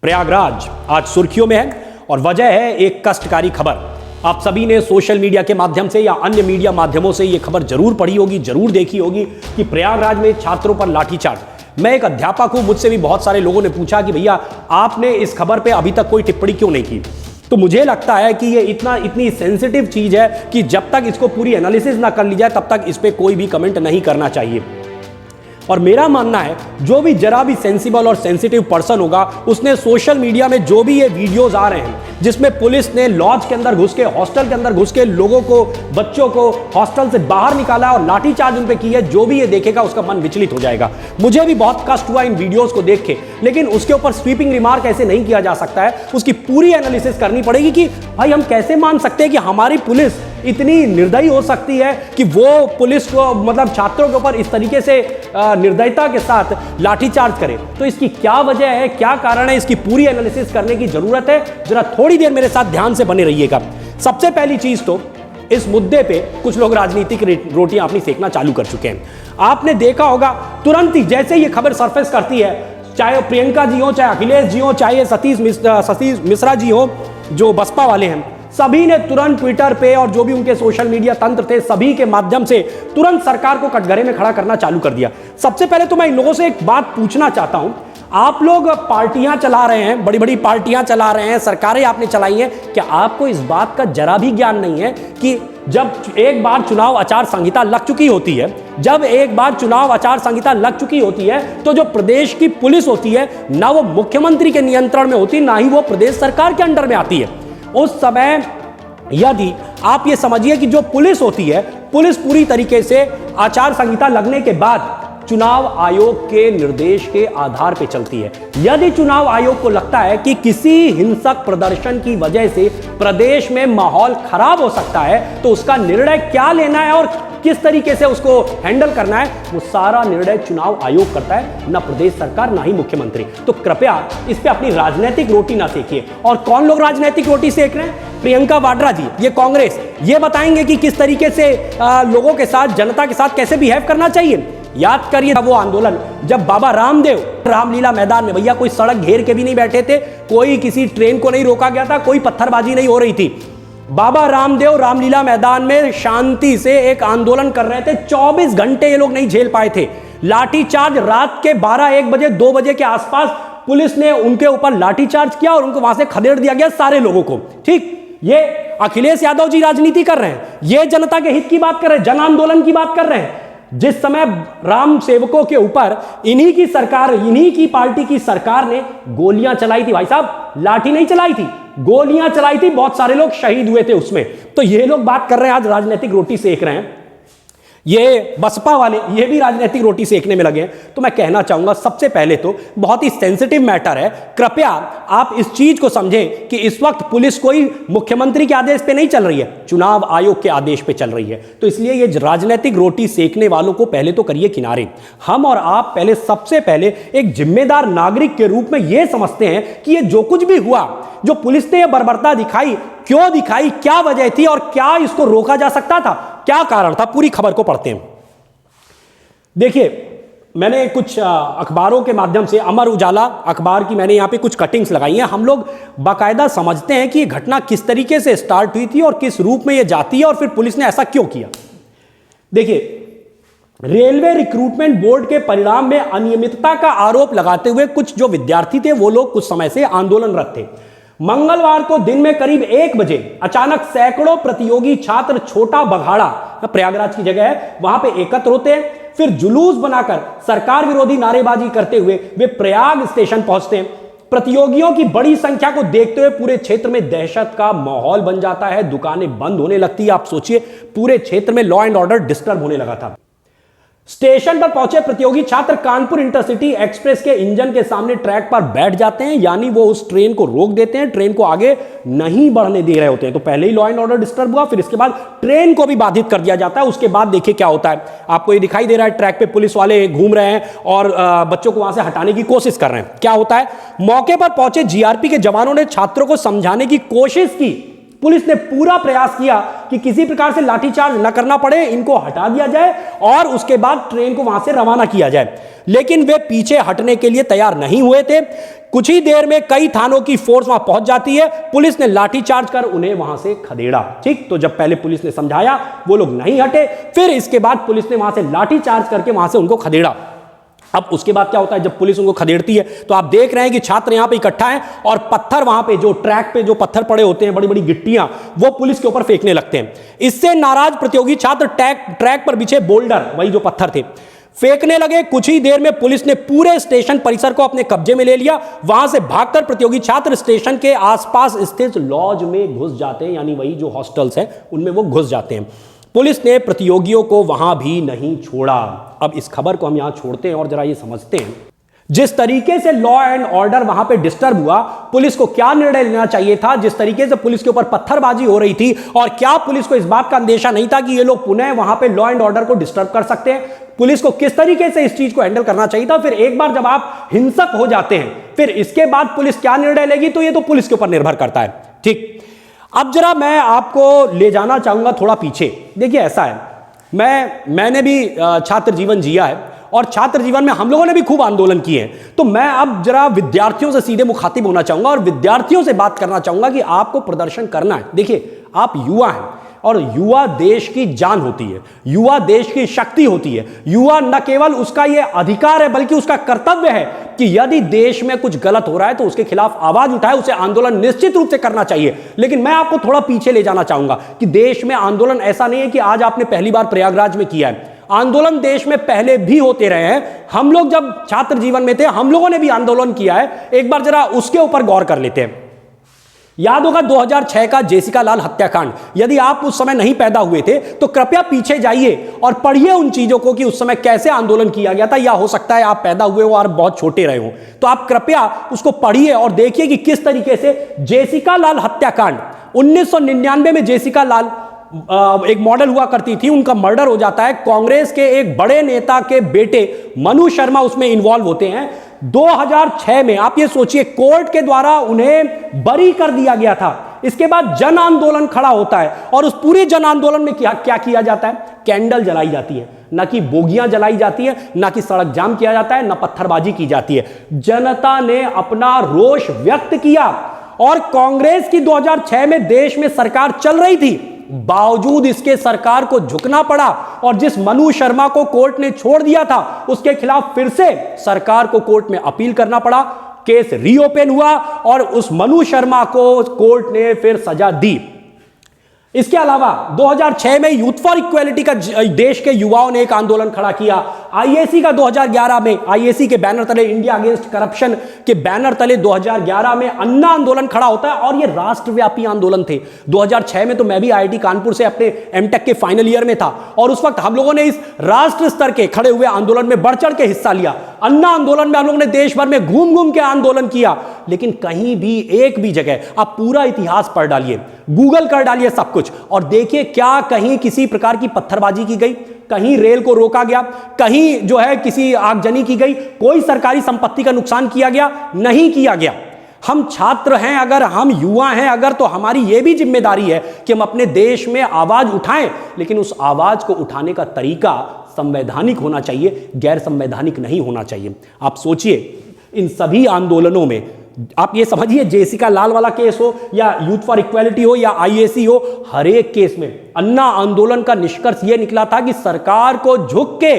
प्रयागराज आज सुर्खियों में है और वजह है एक कष्टकारी खबर। आप सभी ने सोशल मीडिया के माध्यम से या अन्य मीडिया माध्यमों से यह खबर जरूर पढ़ी होगी, जरूर देखी होगी कि प्रयागराज में छात्रों पर लाठीचार्ज। मैं एक अध्यापक हूं, मुझसे भी बहुत सारे लोगों ने पूछा कि भैया आपने इस खबर पे अभी तक कोई टिप्पणी क्यों नहीं की। तो मुझे लगता है कि ये इतनी सेंसिटिव चीज है कि जब तक इसको पूरी एनालिसिस ना कर ली जाए तब तक इस पे कोई भी कमेंट नहीं करना चाहिए। और मेरा मानना है जो भी जरा भी सेंसिबल और सेंसिटिव पर्सन होगा उसने सोशल मीडिया में जो भी ये वीडियोस आ रहे हैं जिसमें पुलिस ने लॉज के अंदर घुस के, हॉस्टल के अंदर घुस के लोगों को, बच्चों को हॉस्टल से बाहर निकाला और लाठीचार्ज उन पे की है, जो भी ये देखेगा उसका मन विचलित हो जाएगा। मुझे भी बहुत कष्ट हुआ इन वीडियोस को देख के, लेकिन उसके ऊपर स्वीपिंग रिमार्क ऐसे नहीं किया जा सकता है। उसकी पूरी एनालिसिस करनी पड़ेगी कि भाई हम कैसे मान सकते हैं कि हमारी पुलिस इतनी निर्दयी हो सकती है कि वो पुलिस को, मतलब छात्रों के ऊपर इस तरीके से निर्दयता के साथ लाठीचार्ज करे। तो इसकी क्या वजह है, क्या कारण है, इसकी पूरी एनालिसिस करने की जरूरत है। जरा थोड़ी देर मेरे साथ ध्यान से बने रहिएगा। सबसे पहली चीज तो इस मुद्दे पे कुछ लोग राजनीतिक रोटियां अपनी सेकना चालू कर चुके हैं। आपने देखा होगा तुरंत ही जैसे ये खबर सरफेस करती है, चाहे प्रियंका जी हो, चाहे अखिलेश जी हो, चाहे सतीश मिश्रा जी हो जो बसपा वाले हैं, सभी ने तुरंत ट्विटर पे और जो भी उनके सोशल मीडिया तंत्र थे सभी के माध्यम से तुरंत सरकार को कटघरे में खड़ा करना चालू कर दिया। सबसे पहले तो मैं इन लोगों से एक बात पूछना चाहता हूं, आप लोग पार्टियां चला रहे हैं, बड़ी बड़ी पार्टियां चला रहे हैं, सरकारें आपने चलाई हैं, क्या आपको इस बात का जरा भी ज्ञान नहीं है कि जब एक बार चुनाव आचार संहिता लग चुकी होती है, जब एक बार चुनाव आचार संहिता लग चुकी होती है तो जो प्रदेश की पुलिस होती है ना वो मुख्यमंत्री के नियंत्रण में होती, ना ही वो प्रदेश सरकार के अंडर में आती है। उस समय यदि आप ये समझिए कि जो पुलिस होती है, पुलिस पूरी तरीके से आचार संहिता लगने के बाद चुनाव आयोग के निर्देश के आधार पर चलती है। यदि चुनाव आयोग को लगता है कि किसी हिंसक प्रदर्शन की वजह से प्रदेश में माहौल खराब हो सकता है तो उसका निर्णय क्या लेना है और किस तरीके से उसको हैंडल करना है, वो सारा निर्णय चुनाव आयोग करता है, ना प्रदेश सरकार, ना ही मुख्यमंत्री। तो कृपया इस पे अपनी राजनीतिक रोटी ना सेकिए। और कौन लोग राजनीतिक रोटी सेक रहे हैं? प्रियंका वाड्रा जी, ये कांग्रेस, ये बताएंगे कि किस तरीके से लोगों के साथ, जनता के साथ कैसे बिहेव करना चाहिए। याद करिए वो आंदोलन जब बाबा रामदेव रामलीला मैदान में, भैया कोई सड़क घेर के भी नहीं बैठे थे, कोई किसी ट्रेन को नहीं रोका गया था, कोई पत्थरबाजी नहीं हो रही थी। बाबा रामदेव रामलीला मैदान में शांति से एक आंदोलन कर रहे थे। 24 घंटे ये लोग नहीं झेल पाए थे। लाठीचार्ज रात के 12-1 बजे 2 बजे के आसपास पुलिस ने उनके ऊपर लाठीचार्ज किया और उनको वहां से खदेड़ दिया गया सारे लोगों को। ठीक, ये अखिलेश यादव जी राजनीति कर रहे हैं, ये जनता के हित की बात कर रहे हैं, जन आंदोलन की बात कर रहे हैं। जिस समय राम सेवकों के ऊपर इन्हीं की सरकार, इन्हीं की पार्टी की सरकार ने गोलियां चलाई थी, भाई साहब लाठी नहीं चलाई थी, गोलियां चलाई थी, बहुत सारे लोग शहीद हुए थे उसमें। तो ये लोग बात कर रहे हैं आज राजनीतिक रोटी सेक रहे हैं, ये बसपा वाले ये भी राजनीतिक रोटी सेकने में लगे हैं। तो मैं कहना चाहूंगा सबसे पहले तो बहुत ही सेंसिटिव मैटर है, कृपया आप इस चीज को समझें कि इस वक्त पुलिस कोई मुख्यमंत्री के आदेश पे नहीं चल रही है, चुनाव आयोग के आदेश पे चल रही है। तो इसलिए ये राजनीतिक रोटी सेकने वालों को पहले तो करिए किनारे। हम और आप पहले, सबसे पहले एक जिम्मेदार नागरिक के रूप में यह समझते हैं कि ये जो कुछ भी हुआ, जो पुलिस ने यह बर्बरता दिखाई, क्यों दिखाई, क्या वजह थी और क्या इसको रोका जा सकता था, क्या कारण था, पूरी खबर को पढ़ते हैं। देखिए, मैंने कुछ अखबारों के माध्यम से, अमर उजाला अखबार की मैंने यहां पे कुछ कटिंग्स लगाई हैं। हम लोग बाकायदा समझते हैं कि ये घटना किस तरीके से स्टार्ट हुई थी और किस रूप में ये जाती है और फिर पुलिस ने ऐसा क्यों किया। देखिए, रेलवे रिक्रूटमेंट बोर्ड के परिणाम में अनियमितता का आरोप लगाते हुए कुछ जो विद्यार्थी थे वो लोग कुछ समय से आंदोलनरत थे। मंगलवार को दिन में करीब 1 बजे अचानक सैकड़ों प्रतियोगी छात्र छोटा बघाड़ा, प्रयागराज की जगह है, वहां पे एकत्र होते हैं। फिर जुलूस बनाकर सरकार विरोधी नारेबाजी करते हुए वे प्रयाग स्टेशन पहुंचते हैं। प्रतियोगियों की बड़ी संख्या को देखते हुए पूरे क्षेत्र में दहशत का माहौल बन जाता है, दुकानें बंद होने लगती है। आप सोचिए, पूरे क्षेत्र में लॉ एंड ऑर्डर डिस्टर्ब होने लगा था। स्टेशन पर पहुंचे प्रतियोगी छात्र कानपुर इंटरसिटी एक्सप्रेस के इंजन के सामने ट्रैक पर बैठ जाते हैं, यानी वो उस ट्रेन को रोक देते हैं, ट्रेन को आगे नहीं बढ़ने दे रहे होते हैं। तो पहले ही लॉ एंड ऑर्डर डिस्टर्ब हुआ, फिर इसके बाद ट्रेन को भी बाधित कर दिया जाता है। उसके बाद देखिए क्या होता है, आपको ये दिखाई दे रहा है, ट्रैक पे पुलिस वाले घूम रहे हैं और बच्चों को वहां से हटाने की कोशिश कर रहे हैं। क्या होता है, मौके पर पहुंचे जीआरपी के जवानों ने छात्रों को समझाने की कोशिश की। पुलिस ने पूरा प्रयास किया कि किसी प्रकार से लाठीचार्ज न करना पड़े, इनको हटा दिया जाए और उसके बाद ट्रेन को वहां से रवाना किया जाए। लेकिन वे पीछे हटने के लिए तैयार नहीं हुए थे। कुछ ही देर में कई थानों की फोर्स वहां पहुंच जाती है। पुलिस ने लाठीचार्ज कर उन्हें वहां से खदेड़ा। ठीक, तो जब पहले पुलिस ने समझाया, वो लोग नहीं हटे, फिर इसके बाद पुलिस ने वहां से लाठीचार्ज करके वहां से उनको खदेड़ा। अब उसके बाद क्या होता है, जब पुलिस उनको खदेड़ती है तो आप देख रहे हैं कि छात्र यहां पे इकट्ठा हैं और पत्थर, वहां पे जो ट्रैक पे जो पत्थर पड़े होते हैं, बड़ी बड़ी गिट्टियां, वो पुलिस के ऊपर फेंकने लगते हैं। इससे नाराज प्रतियोगी छात्र ट्रैक पर बिछे बोल्डर, वही जो पत्थर थे, फेंकने लगे। कुछ ही देर में पुलिस ने पूरे स्टेशन परिसर को अपने कब्जे में ले लिया। वहां से भागकर प्रतियोगी छात्र स्टेशन के आसपास स्थित लॉज में घुस जाते हैं, यानी वही जो हॉस्टल्स हैं उनमें वो घुस जाते हैं। पुलिस ने प्रतियोगियों को वहां भी नहीं छोड़ा। अब इस खबर को हम यहां छोड़ते हैं और जरा ये समझते हैं, जिस तरीके से लॉ एंड ऑर्डर वहां पे डिस्टर्ब हुआ, पुलिस को क्या निर्णय लेना चाहिए था। जिस तरीके से पुलिस के ऊपर पत्थरबाजी हो रही थी, और क्या पुलिस को इस बात का अंदेशा नहीं था कि ये लोग पुनः वहां पे लॉ एंड ऑर्डर को डिस्टर्ब कर सकते हैं। पुलिस को किस तरीके से इस चीज को हैंडल करना चाहिए था। फिर एक बार जब आप हिंसक हो जाते हैं, फिर इसके बाद पुलिस क्या निर्णय लेगी, तो ये तो पुलिस के ऊपर निर्भर करता है। ठीक, अब जरा मैं आपको ले जाना चाहूंगा थोड़ा पीछे। देखिए ऐसा है, मैंने भी छात्र जीवन जिया है और छात्र जीवन में हम लोगों ने भी खूब आंदोलन किए हैं। तो मैं अब जरा विद्यार्थियों से सीधे मुखातिब होना चाहूंगा और विद्यार्थियों से बात करना चाहूंगा कि आपको प्रदर्शन करना है। देखिए, आप युवा हैं और युवा देश की जान होती है, युवा देश की शक्ति होती है। युवा न केवल उसका यह अधिकार है बल्कि उसका कर्तव्य है कि यदि देश में कुछ गलत हो रहा है तो उसके खिलाफ आवाज उठाए, उसे आंदोलन निश्चित रूप से करना चाहिए। लेकिन मैं आपको थोड़ा पीछे ले जाना चाहूंगा कि देश में आंदोलन ऐसा नहीं है कि आज आपने पहली बार प्रयागराज में किया है। आंदोलन देश में पहले भी होते रहे हैं। हम लोग जब छात्र जीवन में थे, हम लोगों ने भी आंदोलन किया है। एक बार जरा उसके ऊपर गौर कर लेते हैं। याद होगा 2006 का जेसिका लाल हत्याकांड। यदि आप उस समय नहीं पैदा हुए थे तो कृपया पीछे जाइए और पढ़िए उन चीजों को कि उस समय कैसे आंदोलन किया गया था, या हो सकता है आप पैदा हुए हो और बहुत छोटे रहे हो, तो आप कृपया उसको पढ़िए और देखिए कि किस तरीके से जेसिका लाल हत्याकांड 1999 में जेसिका लाल एक मॉडल हुआ करती थी, उनका मर्डर हो जाता है। कांग्रेस के एक बड़े नेता के बेटे मनु शर्मा उसमें इन्वॉल्व होते हैं। 2006 में आप ये सोचिए, कोर्ट के द्वारा उन्हें बरी कर दिया गया था। इसके बाद जन आंदोलन खड़ा होता है और उस पूरे जन आंदोलन में क्या किया जाता है, कैंडल जलाई जाती है, ना कि बोगियां जलाई जाती है, ना कि सड़क जाम किया जाता है, ना पत्थरबाजी की जाती है। जनता ने अपना रोष व्यक्त किया और कांग्रेस की 2006 में देश में सरकार चल रही थी, बावजूद इसके सरकार को झुकना पड़ा और जिस मनु शर्मा को कोर्ट ने छोड़ दिया था उसके खिलाफ फिर से सरकार को कोर्ट में अपील करना पड़ा। केस रीओपन हुआ और उस मनु शर्मा को कोर्ट ने फिर सजा दी। इसके अलावा 2006 में यूथ फॉर इक्वालिटी का देश के युवाओं ने एक आंदोलन खड़ा किया। आईएसी का 2011 में, आईएसी के बैनर तले, इंडिया अगेंस्ट करप्शन के बैनर तले 2011 में अन्ना आंदोलन खड़ा होता है और ये राष्ट्रव्यापी आंदोलन थे। 2006 में तो मैं भी आईआईटी कानपुर से अपने एमटेक के फाइनल ईयर में था और उस वक्त हम लोगों ने इस राष्ट्र स्तर के खड़े हुए आंदोलन में बढ़ चढ़ के हिस्सा लिया। अन्ना आंदोलन में हम लोगों ने देश भर में घूम घूम के आंदोलन किया, लेकिन कहीं भी एक भी जगह, आप पूरा इतिहास पढ़ डालिए, गूगल कर डालिए सब कुछ और देखिए क्या कहीं किसी प्रकार की पत्थरबाजी की गई, कहीं रेल को रोका गया, कहीं जो है किसी आगजनी की गई, कोई सरकारी संपत्ति का नुकसान किया गया, नहीं किया गया। हम छात्र हैं अगर, हम युवा हैं अगर, तो हमारी यह भी जिम्मेदारी है कि हम अपने देश में आवाज उठाएं, लेकिन उस आवाज को उठाने का तरीका संवैधानिक होना चाहिए, गैर संवैधानिक नहीं होना चाहिए। आप सोचिए, इन सभी आंदोलनों में आप ये समझिए, जेसिका लाल वाला केस हो या यूथ फॉर इक्वालिटी हो या आईएसी हो, हर एक केस में अन्ना आंदोलन का निष्कर्ष यह निकला था कि सरकार को झुक के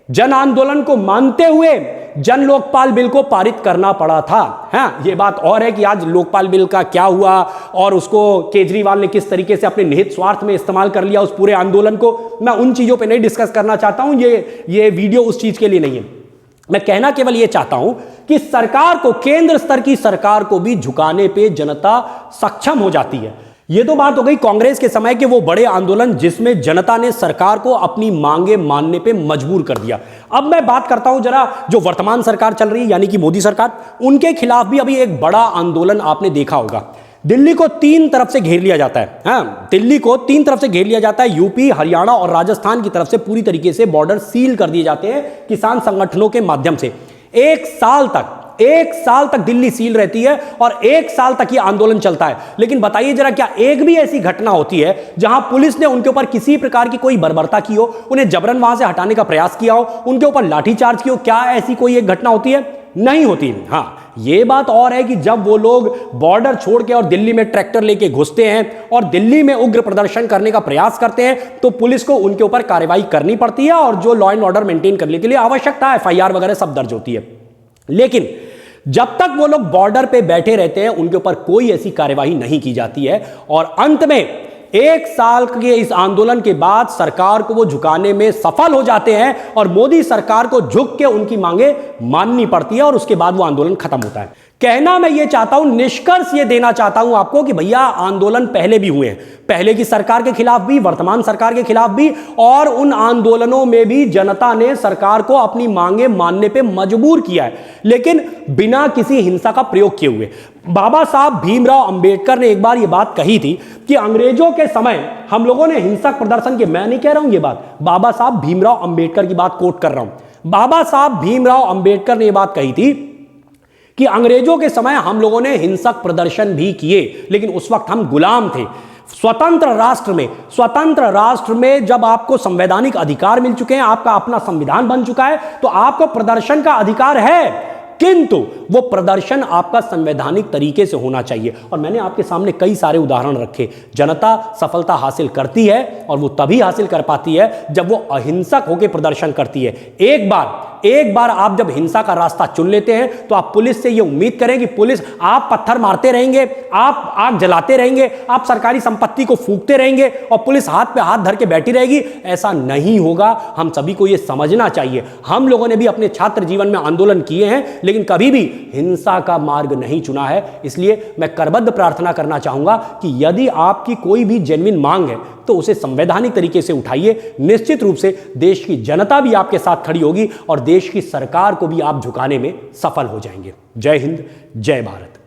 जन आंदोलन को मानते हुए जन लोकपाल बिल को पारित करना पड़ा था। हाँ, ये बात और है कि आज लोकपाल बिल का क्या हुआ और उसको केजरीवाल ने किस तरीके से अपने निहित स्वार्थ में इस्तेमाल कर लिया उस पूरे आंदोलन को। मैं उन चीजों पे नहीं डिस्कस करना चाहता हूं, ये वीडियो उस चीज के लिए नहीं है। मैं कहना केवल यह चाहता हूं कि सरकार को, केंद्र स्तर की सरकार को भी झुकाने पे जनता सक्षम हो जाती है। यह तो बात हो गई कांग्रेस के समय के वो बड़े आंदोलन जिसमें जनता ने सरकार को अपनी मांगे मानने पे मजबूर कर दिया। अब मैं बात करता हूं जरा जो वर्तमान सरकार चल रही है, यानी कि मोदी सरकार, उनके खिलाफ भी अभी एक बड़ा आंदोलन आपने देखा होगा। दिल्ली को 3 तरफ से घेर लिया जाता है। हाँ, दिल्ली को 3 तरफ से घेर लिया जाता है। यूपी, हरियाणा और राजस्थान की तरफ से पूरी तरीके से बॉर्डर सील कर दिए जाते हैं किसान संगठनों के माध्यम से। 1 साल तक 1 साल तक दिल्ली सील रहती है और 1 साल तक ये आंदोलन चलता है। लेकिन बताइए जरा, क्या एक भी ऐसी घटना होती है जहां पुलिस ने उनके ऊपर किसी प्रकार की कोई बर्बरता की हो, उन्हें जबरन वहां से हटाने का प्रयास किया हो, उनके ऊपर लाठीचार्ज की हो? क्या ऐसी कोई एक घटना होती है? नहीं होती। हां, यह बात और है कि जब वो लोग बॉर्डर छोड़ के और दिल्ली में ट्रैक्टर लेके घुसते हैं और दिल्ली में उग्र प्रदर्शन करने का प्रयास करते हैं तो पुलिस को उनके ऊपर कार्रवाई करनी पड़ती है और जो लॉ एंड ऑर्डर मेंटेन करने के लिए आवश्यकता है, FIR वगैरह सब दर्ज होती है। लेकिन जब तक वो लोग बॉर्डर पे बैठे रहते हैं उनके ऊपर कोई ऐसी कार्यवाही नहीं की जाती है और अंत में 1 साल के इस आंदोलन के बाद सरकार को वो झुकाने में सफल हो जाते हैं और मोदी सरकार को झुक के उनकी मांगे माननी पड़ती है और उसके बाद वो आंदोलन खत्म होता है। कहना मैं ये चाहता हूं, निष्कर्ष ये देना चाहता हूं आपको कि भैया आंदोलन पहले भी हुए हैं, पहले की सरकार के खिलाफ भी, वर्तमान सरकार के खिलाफ भी, और उन आंदोलनों में भी जनता ने सरकार को अपनी मांगे मानने पे मजबूर किया है, लेकिन बिना किसी हिंसा का प्रयोग किए हुए। बाबा साहब भीमराव अंबेडकर ने एक बार ये बात कही थी कि अंग्रेजों के समय हम लोगों ने हिंसक प्रदर्शन किए। मैं नहीं कह रहा हूं ये बात, बाबा साहब भीमराव अंबेडकर की बात कोट कर रहा हूं। बाबा साहब भीमराव अंबेडकर ने यह बात कही थी कि अंग्रेजों के समय हम लोगों ने हिंसक प्रदर्शन भी किए, लेकिन उस वक्त हम गुलाम थे। स्वतंत्र राष्ट्र में जब आपको संवैधानिक अधिकार मिल चुके हैं, आपका अपना संविधान बन चुका है, तो आपको प्रदर्शन का अधिकार है, किंतु वो प्रदर्शन आपका संवैधानिक तरीके से होना चाहिए। और मैंने आपके सामने कई सारे उदाहरण रखे। जनता सफलता हासिल करती है और वो तभी हासिल कर पाती है जब वो अहिंसक होकर प्रदर्शन करती है। एक बार आप जब हिंसा का रास्ता चुन लेते हैं तो आप पुलिस से ये उम्मीद करें कि पुलिस, आप पत्थर मारते रहेंगे, आप आग जलाते रहेंगे, आप सरकारी संपत्ति को फूंकते रहेंगे और पुलिस हाथ पे हाथ धर के बैठी रहेगी। ऐसा नहीं होगा। हम सभी को ये समझना चाहिए। हम लोगों ने भी अपने छात्र जीवन में आंदोलन किए हैं, लेकिन कभी भी हिंसा का मार्ग नहीं चुना है। इसलिए मैं करबद्ध प्रार्थना करना चाहूंगा कि यदि आपकी कोई भी जेन्युइन मांग है तो उसे संवैधानिक तरीके से उठाइए। निश्चित रूप से देश की जनता भी आपके साथ खड़ी होगी और देश की सरकार को भी आप झुकाने में सफल हो जाएंगे। जय हिंद, जय भारत।